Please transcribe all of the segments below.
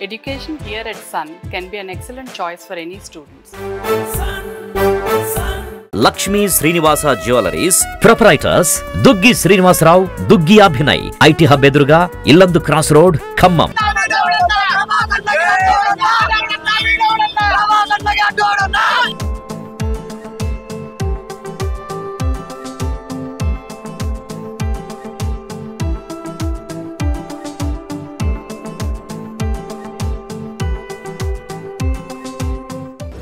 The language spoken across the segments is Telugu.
Education here at Sun can be an excellent choice for any students. Lakshmi Srinivasa Jewelries Proprietors Duggi Srinivasarao Duggi Abhinay IT Hub Eduruga Illandu Cross Road Khammam.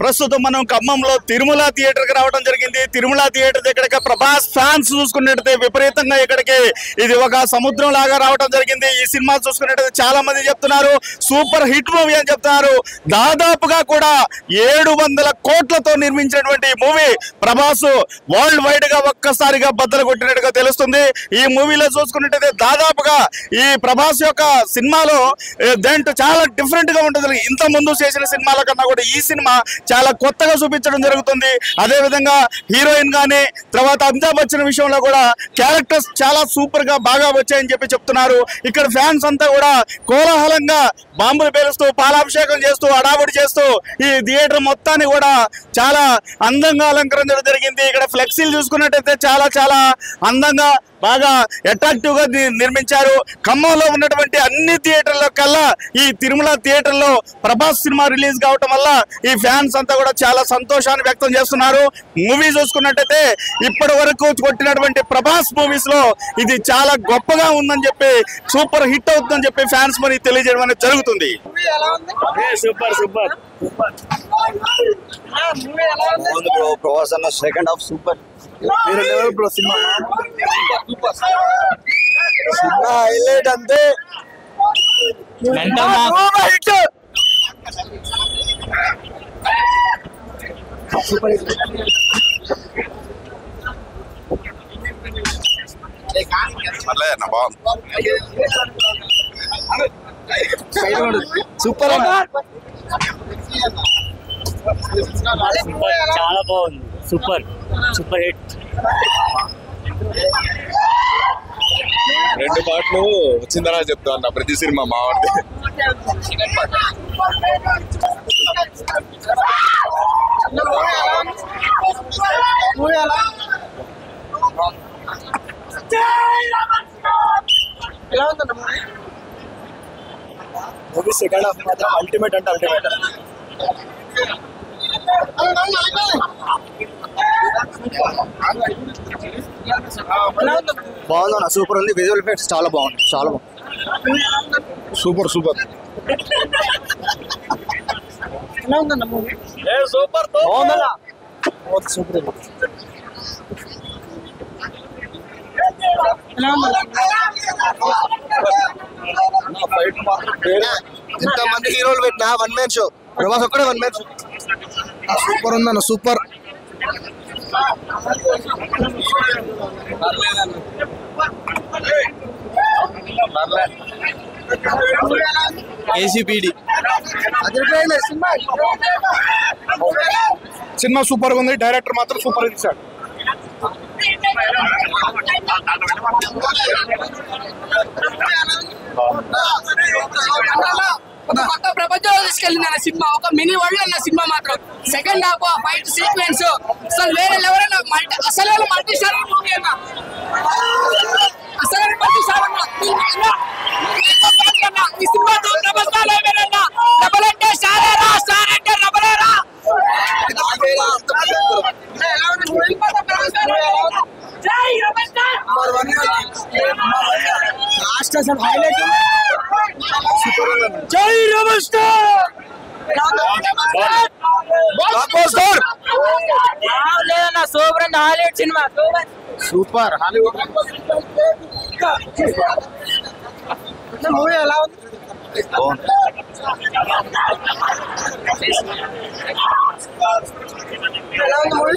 ప్రస్తుతం మనం ఖమ్మంలో తిరుమల థియేటర్ కి రావడం జరిగింది. తిరుమల థియేటర్ దగ్గర ప్రభాస్ ఫ్యాన్స్ చూసుకున్నట్టయితే విపరీతంగా ఇక్కడికి ఇది ఒక సముద్రం లాగా రావడం జరిగింది. ఈ సినిమా చూసుకున్నట్టయితే చాలా మంది చెప్తున్నారు సూపర్ హిట్ మూవీ అని చెప్తున్నారు. దాదాపుగా కూడా 700 కోట్లతో నిర్మించినటువంటి మూవీ ప్రభాస్ వరల్డ్ వైడ్ గా ఒక్కసారిగా బద్దలు కొట్టినట్టుగా తెలుస్తుంది. ఈ మూవీలో చూసుకున్నట్టయితే దాదాపుగా ఈ ప్రభాస్ యొక్క సినిమాలో దేంట్లో చాలా డిఫరెంట్ గా ఉంటుంది. ఇంత ముందు చేసిన సినిమాల కన్నా కూడా ఈ సినిమా చాలా కొత్తగా చూపించడం జరుగుతుంది. అదే విధంగా హీరోయిన్ గానీ తర్వాత అమితాబ్ బచ్చన్ విషయంలో కూడా క్యారెక్టర్స్ చాలా సూపర్ గా బాగా వచ్చాయని చెప్తున్నారు. ఇక్కడ ఫ్యాన్స్ అంతా కూడా కోలాహలంగా బాంబులు పేలుస్తూ పాలాభిషేకం చేస్తూ అడావుడి చేస్తూ ఈ థియేటర్ మొత్తాన్ని కూడా చాలా అందంగా అలంకరించడం జరిగింది. ఇక్కడ ఫ్లెక్సీలు చూసుకున్నట్టయితే చాలా చాలా అందంగా బాగా అట్రాక్టివ్ గా నిర్మించారు. ఖమ్మంలో ఉన్నటువంటి అన్ని థియేటర్ల కల్లా ఈ తిరుమల థియేటర్ లో ప్రభాస్ సినిమా రిలీజ్ కావటం వల్ల ఈ ఫ్యాన్స్ అంతా కూడా చాలా సంతోషాన్ని వ్యక్తం చేస్తున్నారు. మూవీ చూసుకున్నట్టయితే ఇప్పటి వరకు కొట్టినటువంటి ప్రభాస్ మూవీస్ లో ఇది చాలా గొప్పగా ఉందని చెప్పి సూపర్ హిట్ అవుతుందని చెప్పి ఫ్యాన్స్ మరి తెలియజేయడం అనేది జరుగుతుంది. సూపర్ సూపర్ ప్రభాస్ అన్న second half super cinema highlight అంతే సూపర్ చాలా బాగుంది. Super super hit. 2 పాటలు వచ్చిన తర్వాత చెప్తా అన్న ప్రతి సినిమా మావాడిది. మూవీ సెకండ్ హాఫ్ మాత్రం అల్టిమేట్ అంటే అల్టిమేట్. బాగుందన్న సూపర్ ఉంది. విజువల్ ఎఫెక్ట్స్ చాలా బాగుంది. చాలా బాగుంది. సూపర్ సూపర్ సూపర్ బాగుందన్న సూపర్. ఎంతమంది హీరోలు పెట్టినా 1 మ్యాన్ షో. ప్రభాస్ ఒక్కడే 1 మ్యాన్ షో. సూపర్ ఉందన్న సూపర్. ఏసీపీడి సినిమా సూపర్ ఉంది. డైరెక్టర్ మాత్రం సూపర్ ఇచ్చాడు. కొత్త ప్రపంచంలో తీసుకెళ్ళింది అన్న సినిమా. ఒక మినీ వరల్డ్ అన్న సినిమా మాత్రం సెకండ్ హాఫ్ ఫైట్ సీక్వెన్స్ అసలు వేరే లెవెల్ అన్న. అసలు మల్టీ స్టార్ మూవీ అన్న. అసలు మల్టీ స్టార్ అన్న ఈ సినిమాతో ప్రభాస్ డబల్ అంటే స్టారేరా, స్టార్ అంటే డబలేరా. లాస్ట్ అసలు హైలైట్ జై రెబల్ స్టార్. లేదన్న super and Hollywood cinema super. Hollywood movie ఎలా ఉంది?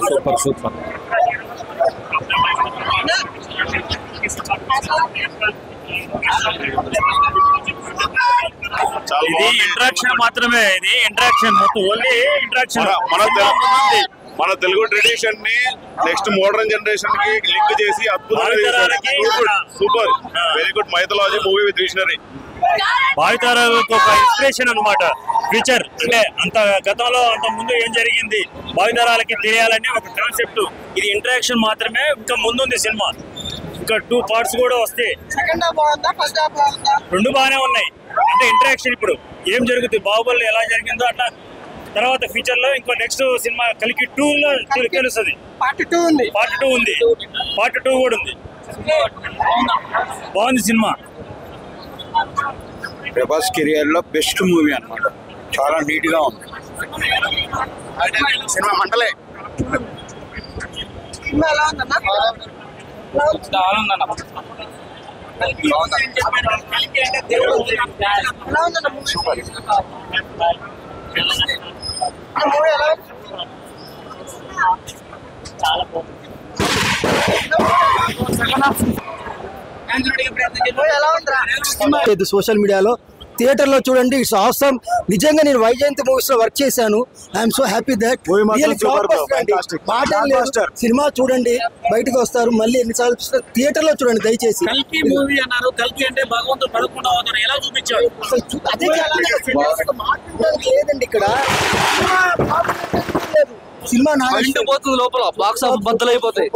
Super super. ఇది ఇంట్రాక్షన్ మాత్రమే. ఇది ఇంట్రాక్షన్ మొత్తం ఓన్లీ ఇంట్రాక్షన్. మన తెలుగు ట్రెడిషన్ ని నెక్స్ట్ మోడర్న్ జనరేషన్ కి లింక్ చేసి అద్భుతంగా super very good mythology movie with visionary. భావితరాలకు ఒక ఇన్స్పిరేషన్ అన్నమాట. ఫ్యూచర్ అంటే అంత గతంలో అంత ముందు ఏం జరిగింది భావితరాలకి తెలియాలని ఒక కాన్సెప్ట్. ఇది ఇంటరాక్షన్ మాత్రమే, ఇంకా ముందుంది సినిమా. ఇంకా 2 parts కూడా వస్తాయి. రెండు బాగానే ఉన్నాయి. అంటే ఇంటరాక్షన్ ఇప్పుడు ఏం జరుగుతుంది, బాహుబలి ఎలా జరిగిందో అట్లా తర్వాత ఫ్యూచర్ లో ఇంకో నెక్స్ట్ సినిమా కలికి 2 లో తెలుస్తుంది. పార్ట్ 2 ఉంది, పార్ట్ 2 కూడా ఉంది. బాగుంది సినిమా. ప్రభాస్ కెరియర్ లో బెస్ట్ మూవీ అన్నమాట. చాలా నీట్ గా ఉంది సినిమా. మంటలే సోషల్ మీడియాలో థియేటర్ లో చూడండి, ఇట్స్ ఆసమ్. నిజంగా నేను వైజయంతి మూవీస్ లో వర్క్ చేశాను. I'm so happy that. Cinema చూడండి, బయటకు వస్తారు. మళ్ళీ ఎన్నిసార్లు చూస్తారు, థియేటర్ లో చూడండి దయచేసి. మూవీ అన్నారు, కల్కి అంటే భగవంతుడు 11వ ఎలా చూపించారు? అదే లేదండి ఇక్కడ సినిమా పోతుంది లోపల, బాక్స్ ఆఫీస్ బద్దలైపోతాయి.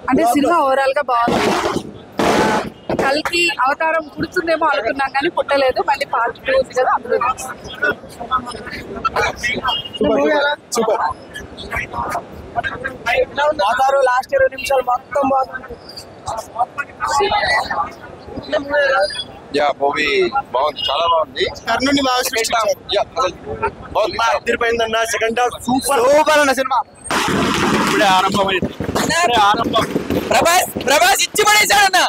అంటే సినిమా ఓవరాల్ గా బాగుంది. కల్కి అవతారం పుడుతుందేమో అనుకున్నాం కానీ పుట్టలేదు. మళ్ళీ పార్ట్ 2 ఉంది కదా, అందులో లాస్ట్ 20 నిమిషాలు మొత్తం మూవీ బాగుంది, చాలా బాగుంది. కర్ణుని బాగా అదిరిపోయిందన్న. సెకండ్ హాఫ్ సూపర్ అన్న సినిమా. ఇప్పుడే ఆరంభమైంది. ప్రభాస్ ఇచ్చి పడేశాడన్న.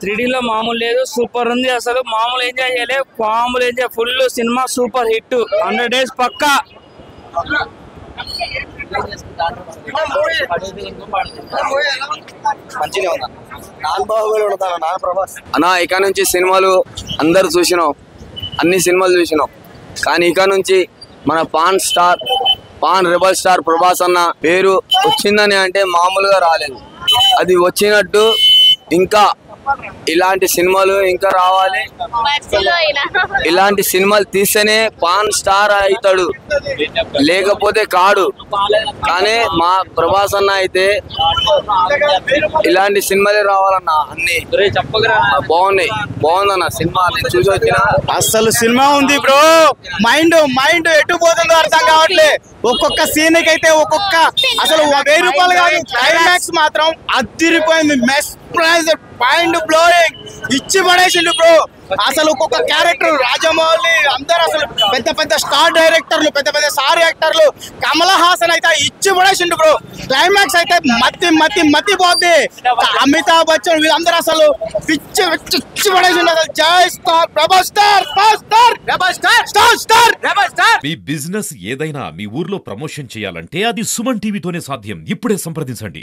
3D లో మామూలు లేదు, సూపర్ ఉంది. అసలు మామూలు ఎంజాయ్ చేయలేదు, మామూలు enjoy. Full cinema super hit, 100 days పక్కా. అన్నా ఇక నుంచి సినిమాలు అందరు చూసినాం, అన్ని సినిమాలు చూసినాం. కానీ ఇక నుంచి మన పాన్ రెబల్ స్టార్ ప్రభాస్ అన్న పేరు వచ్చిందని అంటే మామూలుగా రాలేదు. అది వచ్చినట్టు ఇంకా ఇలాంటి సినిమాలు ఇంకా రావాలి. ఇలాంటి సినిమాలు తీస్తేనే పాన్ స్టార్ అవుతాడు, లేకపోతే కాడు. కానీ మా ప్రభాస్ అన్న అయితే ఇలాంటి సినిమాలే రావాలన్నా. అన్ని బాగుందన్న సినిమా. నేను చూసి వచ్చిన అసలు సినిమా ఉంది బ్రో. మైండ్ ఎటు పోతుందో అర్థం కావట్లే. ఒక్కొక్క సీన్ కి అయితే ఒక్కొక్క అసలు 1000 రూపాయలు కాదు. క్లైమాక్స్ మాత్రం అదిరిపోయింది. మెస్ప్రైజర్, మైండ్ బ్లోయింగ్, ఇచ్చి పడేసిండు బ్రో. అసలు ఒక్కొక్క క్యారెక్టర్, రాజమౌళి అందరు అసలు పెద్ద పెద్ద స్టార్ డైరెక్టర్లు, పెద్ద పెద్ద స్టార్ యాక్టర్లు, కమల్ హాసన్ అయితే ఇచ్చి పడేసిండు బ్రో. క్లైమాక్స్ అయితే మతి పోద్ది. అమితాబ్ బచ్చన్ వీళ్ళందరూ అసలు ఇచ్చి పడేసిండు. అసలు జై స్టార్ ప్రభాస్ స్టార్ స్టార్. మీ బిజినెస్ ఏదైనా మీ ఊర్లో ప్రమోషన్ చేయాలంటే అది సుమన్ టీవీతోనే సాధ్యం. ఇప్పుడే సంప్రదించండి.